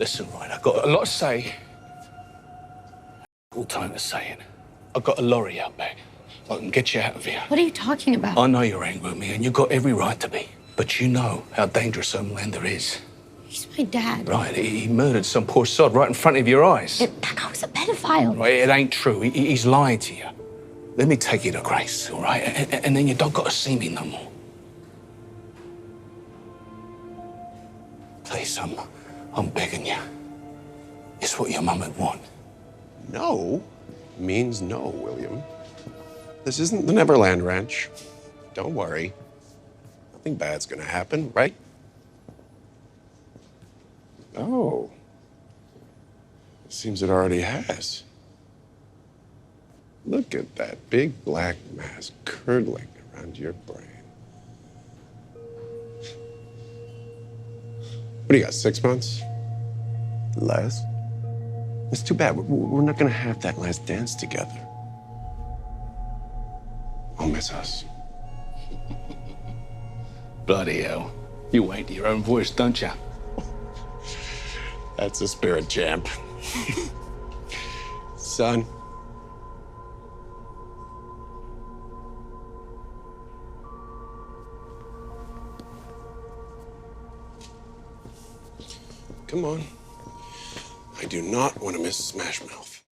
Listen, right, I've got a lot to say. All time to say it. I've got a lorry out back. I can get you out of here. What are you talking about? I know you're angry with me, and you've got every right to be. But you know how dangerous Homelander is. He's my dad. Right, he murdered some poor sod right in front of your eyes. That guy's a pedophile. Right, it ain't true. He's lying to you. Let me take you to Grace, all right? And then you don't got to see me no more. Please, I'm begging you. It's what your mum would want. No means no, William. This isn't the Neverland Ranch. Don't worry. Nothing bad's gonna happen, right? Oh. Seems it already has. Look at that big black mass curdling around your brain. What do you got, 6 months? Less? It's too bad. We're not gonna have that last dance together. I'll miss us. Bloody hell. You wait to your own voice, don't you? That's a spirit, champ. Son. Come on. I do not want to miss Smash Mouth.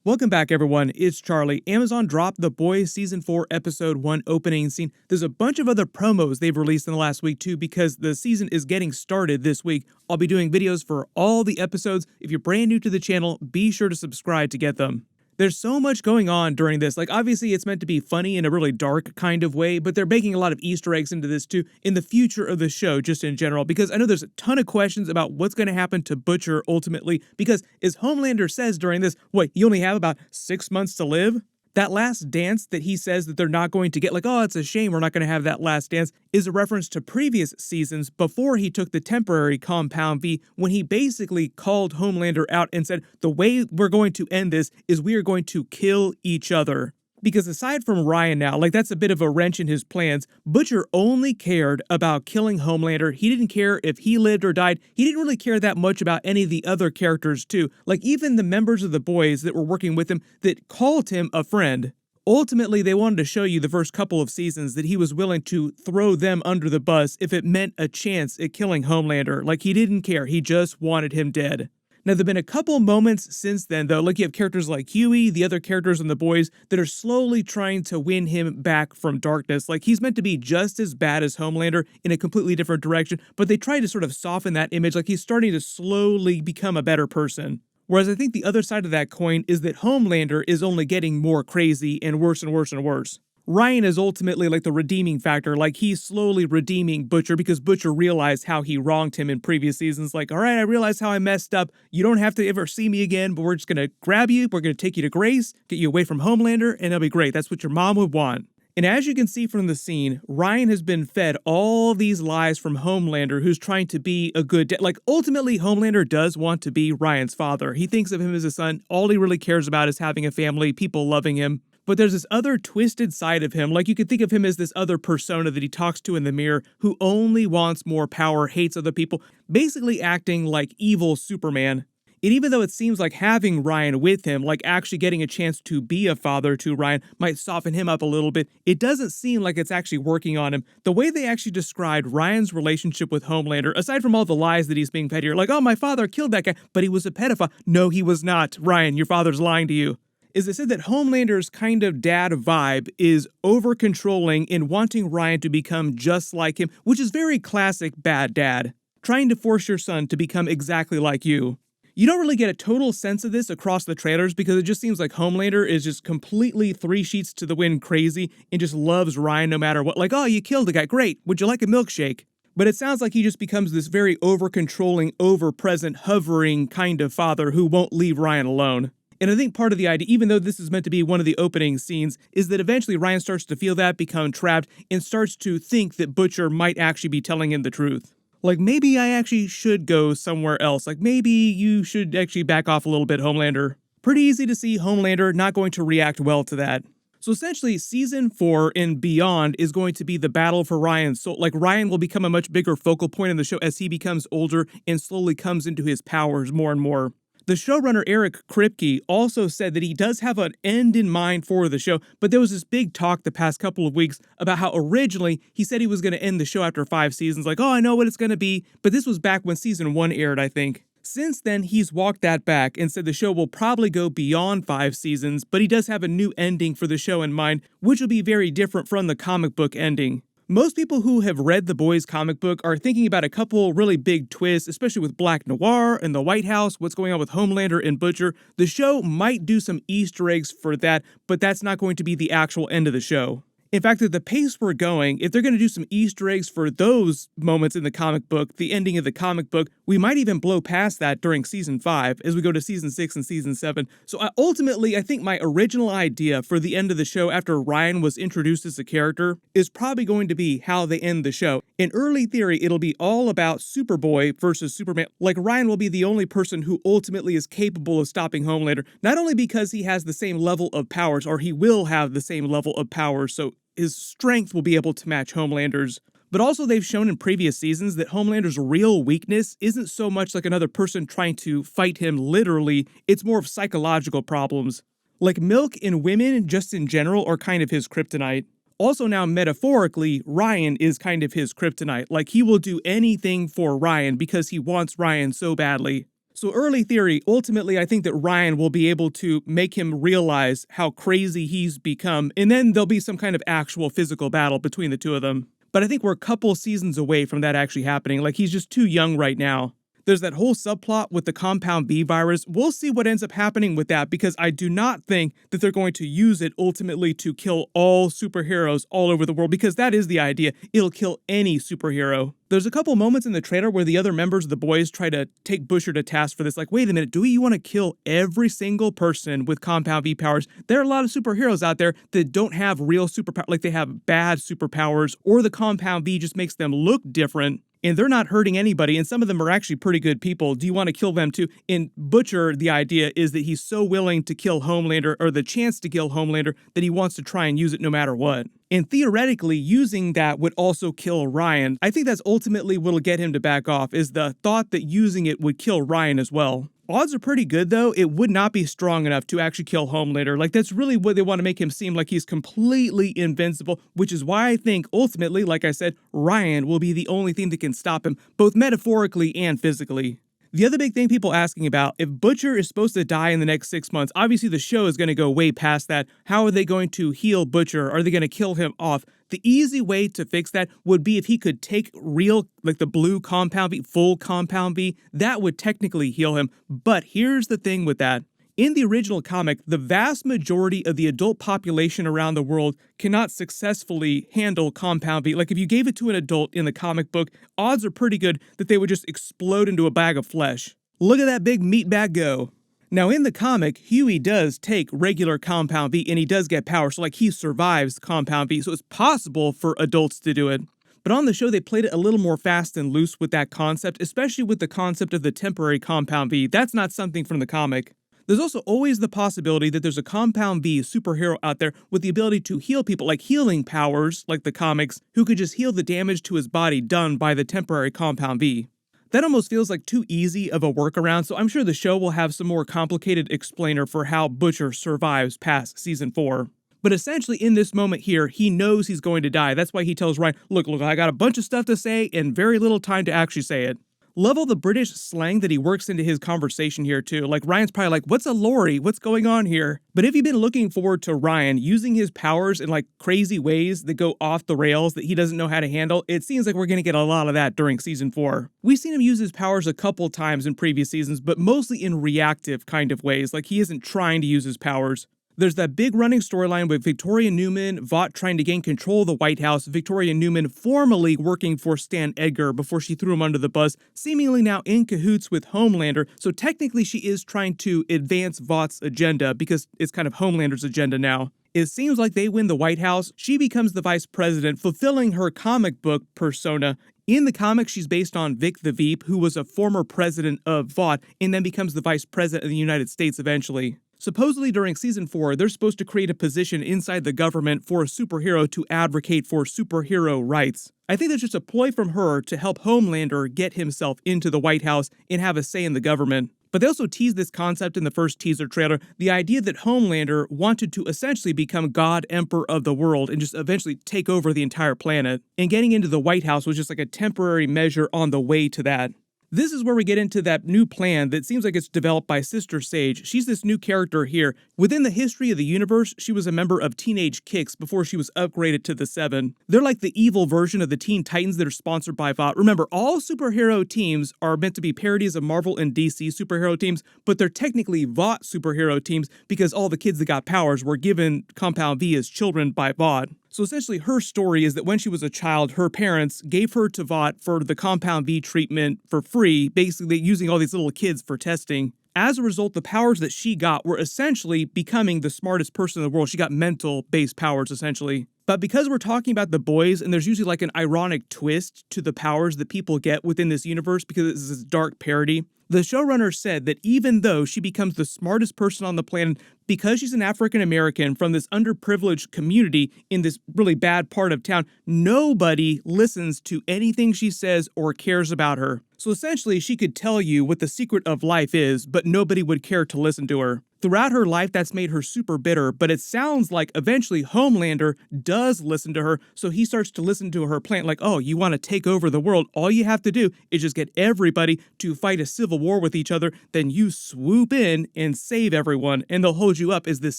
Welcome back, everyone. It's Charlie. Amazon dropped The Boys Season 4 Episode 1 opening scene. There's a bunch of other promos they've released in the last week, too, because the season is getting started this week. I'll be doing videos for all the episodes. If you're brand new to the channel, be sure to subscribe to get them. There's so much going on during this. Like, obviously, it's meant to be funny in a really dark kind of way, but they're baking a lot of Easter eggs into this, too, in the future of the show, just in general, because I know there's a ton of questions about what's going to happen to Butcher ultimately, because as Homelander says during this, what, you only have about 6 months to live? That last dance that he says that they're not going to get, like, oh, it's a shame we're not going to have that last dance, is a reference to previous seasons before he took the temporary Compound V, when he basically called Homelander out and said, the way we're going to end this is we are going to kill each other. Because aside from Ryan now, like that's a bit of a wrench in his plans, Butcher only cared about killing Homelander. He didn't care if he lived or died. He didn't really care that much about any of the other characters too. Like even the members of the boys that were working with him that called him a friend. Ultimately, they wanted to show you the first couple of seasons that he was willing to throw them under the bus if it meant a chance at killing Homelander. Like he didn't care. He just wanted him dead. Now, there have been a couple moments since then, though, like you have characters like Huey, the other characters in The Boys, that are slowly trying to win him back from darkness. Like, he's meant to be just as bad as Homelander in a completely different direction, but they try to sort of soften that image, like he's starting to slowly become a better person. Whereas I think the other side of that coin is that Homelander is only getting more crazy and worse and worse and worse. Ryan is ultimately like the redeeming factor, like he's slowly redeeming Butcher because Butcher realized how he wronged him in previous seasons. Like, all right, I realized how I messed up. You don't have to ever see me again, but we're just going to grab you. We're going to take you to Grace, get you away from Homelander, and it'll be great. That's what your mom would want. And as you can see from the scene, Ryan has been fed all these lies from Homelander, who's trying to be a good dad. Like, ultimately, Homelander does want to be Ryan's father. He thinks of him as a son. All he really cares about is having a family, people loving him. But there's this other twisted side of him, like you could think of him as this other persona that he talks to in the mirror who only wants more power, hates other people, basically acting like evil Superman. And even though it seems like having Ryan with him, like actually getting a chance to be a father to Ryan, might soften him up a little bit, it doesn't seem like it's actually working on him. The way they actually described Ryan's relationship with Homelander, aside from all the lies that he's being fed here, like, oh, my father killed that guy, but he was a pedophile. No, he was not. Ryan, your father's lying to you. Is it said that Homelander's kind of dad vibe is over-controlling and wanting Ryan to become just like him, which is very classic bad dad. Trying to force your son to become exactly like you. You don't really get a total sense of this across the trailers because it just seems like Homelander is just completely 3 sheets to the wind crazy and just loves Ryan no matter what. Like, oh, you killed a guy, great, would you like a milkshake? But it sounds like he just becomes this very over-controlling, over-present, hovering kind of father who won't leave Ryan alone. And I think part of the idea, even though this is meant to be one of the opening scenes, is that eventually Ryan starts to feel that, become trapped, and starts to think that Butcher might actually be telling him the truth. Like, maybe I actually should go somewhere else. Like, maybe you should actually back off a little bit, Homelander. Pretty easy to see Homelander not going to react well to that. So essentially, season 4 and beyond is going to be the battle for Ryan. So like Ryan will become a much bigger focal point in the show as he becomes older and slowly comes into his powers more and more. The showrunner Eric Kripke also said that he does have an end in mind for the show, but there was this big talk the past couple of weeks about how originally he said he was going to end the show after 5 seasons, like, oh, I know what it's going to be, but this was back when season 1 aired, I think. Since then, he's walked that back and said the show will probably go beyond 5 seasons, but he does have a new ending for the show in mind, which will be very different from the comic book ending. Most people who have read The Boys comic book are thinking about a couple really big twists, especially with Black Noir and the White House, what's going on with Homelander and Butcher. The show might do some Easter eggs for that, but that's not going to be the actual end of the show. In fact, at the pace we're going, if they're going to do some Easter eggs for those moments in the comic book, the ending of the comic book, we might even blow past that during season 5 as we go to season 6 and season 7. So ultimately, I think my original idea for the end of the show after Ryan was introduced as a character is probably going to be how they end the show. In early theory, it'll be all about Superboy versus Superman. Like Ryan will be the only person who ultimately is capable of stopping Homelander, not only because he has the same level of powers, or he will have the same level of powers, so his strength will be able to match Homelander's. But also they've shown in previous seasons that Homelander's real weakness isn't so much like another person trying to fight him literally, it's more of psychological problems. Like milk and women just in general are kind of his kryptonite. Also now metaphorically, Ryan is kind of his kryptonite. Like he will do anything for Ryan because he wants Ryan so badly. So early theory, ultimately I think that Ryan will be able to make him realize how crazy he's become, and then there'll be some kind of actual physical battle between the two of them. But I think we're a couple seasons away from that actually happening, like he's just too young right now. There's that whole subplot with the Compound V virus. We'll see what ends up happening with that because I do not think that they're going to use it ultimately to kill all superheroes all over the world because that is the idea. It'll kill any superhero. There's a couple moments in the trailer where the other members of the Boys try to take Butcher to task for this. Like, wait a minute, do you want to kill every single person with Compound V powers? There are a lot of superheroes out there that don't have real superpowers, like they have bad superpowers, or the Compound V just makes them look different. And they're not hurting anybody, and some of them are actually pretty good people. Do you want to kill them too? In Butcher, the idea is that he's so willing to kill Homelander, or the chance to kill Homelander, that he wants to try and use it no matter what. And theoretically, using that would also kill Ryan. I think that's ultimately what'll get him to back off, is the thought that using it would kill Ryan as well. Odds are pretty good, though. It would not be strong enough to actually kill Homelander. Like, that's really what they want to make him seem like he's completely invincible, which is why I think, ultimately, like I said, Ryan will be the only thing that can stop him, both metaphorically and physically. The other big thing people asking about, if Butcher is supposed to die in the next 6 months, obviously the show is going to go way past that. How are they going to heal Butcher? Are they going to kill him off? The easy way to fix that would be if he could take real, like the blue Compound V, full Compound V, that would technically heal him. But here's the thing with that. In the original comic, the vast majority of the adult population around the world cannot successfully handle Compound V. Like if you gave it to an adult in the comic book, odds are pretty good that they would just explode into a bag of flesh. Look at that big meat bag go. Now in the comic, Huey does take regular Compound V and he does get power, so like he survives Compound V, so it's possible for adults to do it. But on the show, they played it a little more fast and loose with that concept, especially with the concept of the temporary Compound V. That's not something from the comic. There's also always the possibility that there's a Compound V superhero out there with the ability to heal people, like healing powers, like the comics, who could just heal the damage to his body done by the temporary Compound V. That almost feels like too easy of a workaround, so I'm sure the show will have some more complicated explainer for how Butcher survives past season 4. But essentially, in this moment here, he knows he's going to die. That's why he tells Ryan, look, I got a bunch of stuff to say and very little time to actually say it. Love all the British slang that he works into his conversation here too. Like Ryan's probably like, what's a lorry? What's going on here? But if you've been looking forward to Ryan using his powers in like crazy ways that go off the rails that he doesn't know how to handle, it seems like we're going to get a lot of that during season 4. We've seen him use his powers a couple times in previous seasons, but mostly in reactive kind of ways. Like he isn't trying to use his powers. There's that big running storyline with Victoria Newman, Vought trying to gain control of the White House, Victoria Newman formerly working for Stan Edgar before she threw him under the bus, seemingly now in cahoots with Homelander, so technically she is trying to advance Vought's agenda because it's kind of Homelander's agenda now. It seems like they win the White House, she becomes the vice president, fulfilling her comic book persona. In the comics, she's based on Vic the Veep, who was a former president of Vought, and then becomes the vice president of the United States eventually. Supposedly during season 4, they're supposed to create a position inside the government for a superhero to advocate for superhero rights. I think that's just a ploy from her to help Homelander get himself into the White House and have a say in the government. But they also teased this concept in the first teaser trailer, the idea that Homelander wanted to essentially become God Emperor of the world and just eventually take over the entire planet. And getting into the White House was just like a temporary measure on the way to that. This is where we get into that new plan that seems like it's developed by Sister Sage. She's this new character here. Within the history of the universe, she was a member of Teenage Kicks before she was upgraded to the Seven. They're like the evil version of the Teen Titans that are sponsored by Vought. Remember, all superhero teams are meant to be parodies of Marvel and DC superhero teams, but they're technically Vought superhero teams because all the kids that got powers were given Compound V as children by Vought. So essentially her story is that when she was a child, her parents gave her to Vought for the Compound V treatment for free, basically using all these little kids for testing. As a result, the powers that she got were essentially becoming the smartest person in the world. She got mental-based powers, essentially. But because we're talking about the boys, and there's usually like an ironic twist to the powers that people get within this universe because it's this dark parody, the showrunner said that even though she becomes the smartest person on the planet because she's an African American from this underprivileged community in this really bad part of town, nobody listens to anything she says or cares about her. So essentially, she could tell you what the secret of life is, but nobody would care to listen to her. Throughout her life, that's made her super bitter, but it sounds like eventually Homelander does listen to her, so he starts to listen to her plan like, oh, you want to take over the world? All you have to do is just get everybody to fight a civil war with each other, then you swoop in and save everyone, and they'll hold you up as this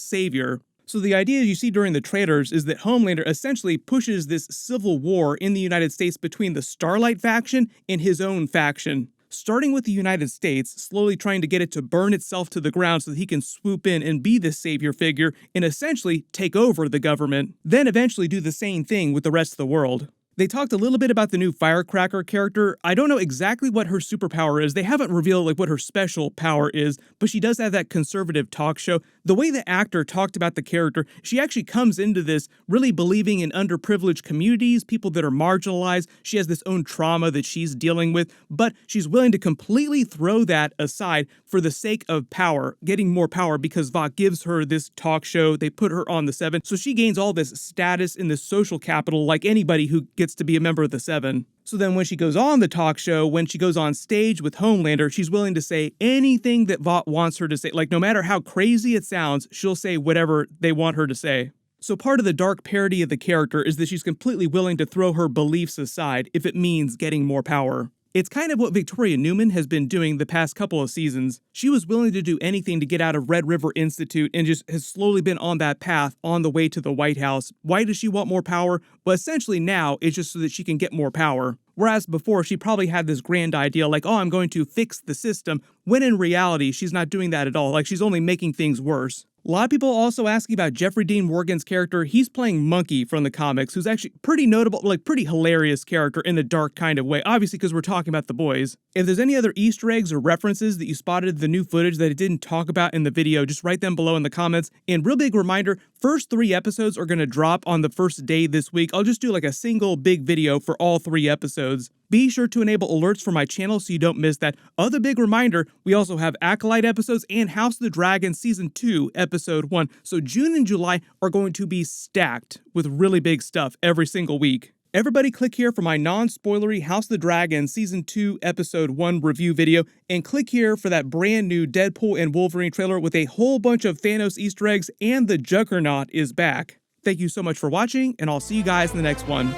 savior. So the idea you see during the trailers is that Homelander essentially pushes this civil war in the United States between the Starlight faction and his own faction. Starting with the United States, slowly trying to get it to burn itself to the ground so that he can swoop in and be this savior figure and essentially take over the government, then eventually do the same thing with the rest of the world. They talked a little bit about the new Firecracker character. I don't know exactly what her superpower is. They haven't revealed like what her special power is, but she does have that conservative talk show. The way the actor talked about the character, she actually comes into this really believing in underprivileged communities, people that are marginalized. She has this own trauma that she's dealing with, but she's willing to completely throw that aside for the sake of power, getting more power because Vought gives her this talk show. They put her on the Seven, so she gains all this status in this social capital like anybody who gets to be a member of the Seven. So then when she goes on the talk show, when she goes on stage with Homelander, she's willing to say anything that Vought wants her to say. Like no matter how crazy it sounds, she'll say whatever they want her to say. So part of the dark parody of the character is that she's completely willing to throw her beliefs aside if it means getting more power. It's kind of what Victoria Newman has been doing the past couple of seasons. She was willing to do anything to get out of Red River Institute and just has slowly been on that path on the way to the White House. Why does she want more power? Well, essentially now it's just so that she can get more power. Whereas before, she probably had this grand idea like, oh, I'm going to fix the system, when in reality, she's not doing that at all. Like she's only making things worse. A lot of people also asking about Jeffrey Dean Morgan's character. He's playing Monkey from the comics, who's actually pretty notable, like pretty hilarious character in a dark kind of way, obviously because we're talking about the boys. If there's any other Easter eggs or references that you spotted in the new footage that I didn't talk about in the video, just write them below in the comments. And real big reminder, first 3 episodes are going to drop on the first day this week. I'll just do like a single big video for all 3 episodes. Be sure to enable alerts for my channel so you don't miss that. Other big reminder, we also have Acolyte episodes and House of the Dragon Season 2, Episode 1. So June and July are going to be stacked with really big stuff every single week. Everybody click here for my non-spoilery House of the Dragon Season 2, Episode 1 review video, and click here for that brand new Deadpool and Wolverine trailer with a whole bunch of Thanos Easter eggs, and the Juggernaut is back. Thank you so much for watching, and I'll see you guys in the next one.